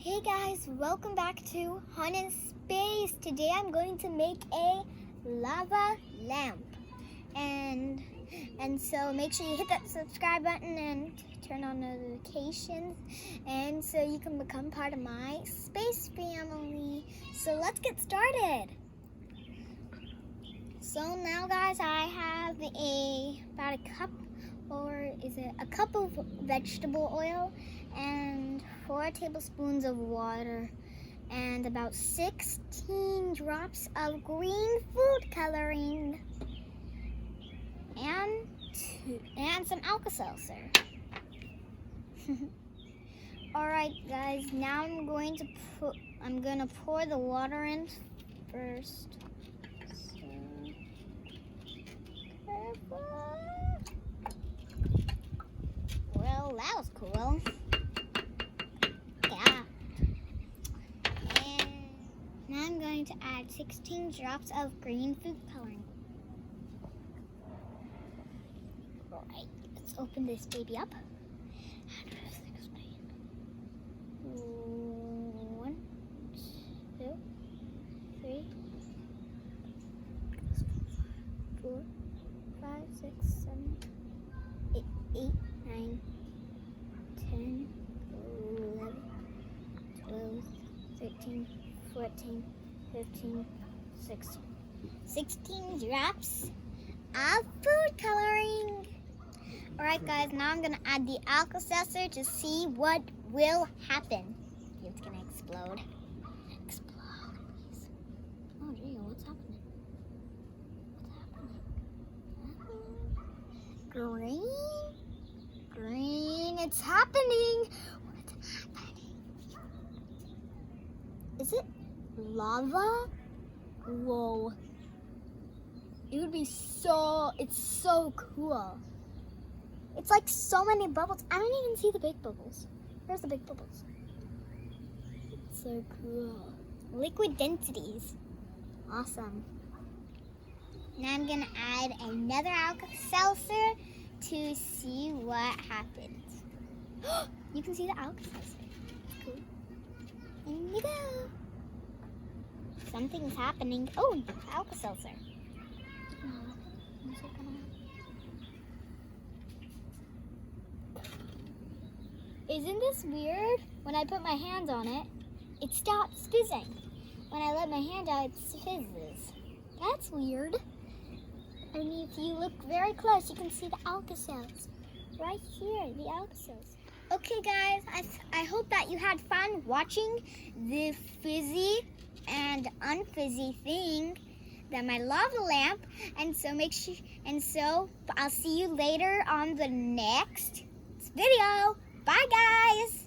Hey guys, welcome back to Hun in Space. Today I'm going to make a lava lamp. And so make sure you hit that subscribe button and turn on notifications, and so you can become part of my space family. So let's get started. So now guys, I have about a cup, or is it a cup of vegetable oil, and 4 tablespoons of water, and about 16 drops of green food coloring, and some Alka Seltzer. Alright guys, now I'm gonna pour the water in first. So careful. Well, that was cool. Yeah. And now I'm going to add 16 drops of green food coloring. Alright, let's open this baby up. 1, 2, 3, 4, 5, 6, 7, 8, 9, 10, 11, 12, 13, 14, 15, 16. 16 drops of food coloring. Alright guys, now I'm going to add the Alka Seltzer to see what will happen. It's going to explode. Explode, please. Oh gee, what's happening? Green? Green, it's happening. What's happening? Is it lava? Whoa. It's so cool. It's like so many bubbles. I don't even see the big bubbles. Where's the big bubbles? It's so cool. Liquid densities. Awesome. Now I'm gonna add another Alka Seltzer to see what happens. You can see the Alka Seltzer. Cool. In you go. Something's happening. Oh, Alka Seltzer. Isn't this weird? When I put my hand on it, it stops fizzing. When I let my hand out, it fizzes. That's weird. And if you look very close, you can see the Alka Seltzer. Right here, the Alka Seltzer. Okay guys, I hope that you had fun watching the fizzy and unfizzy thing, that my lava lamp. And so I'll see you later on the next video. Bye guys!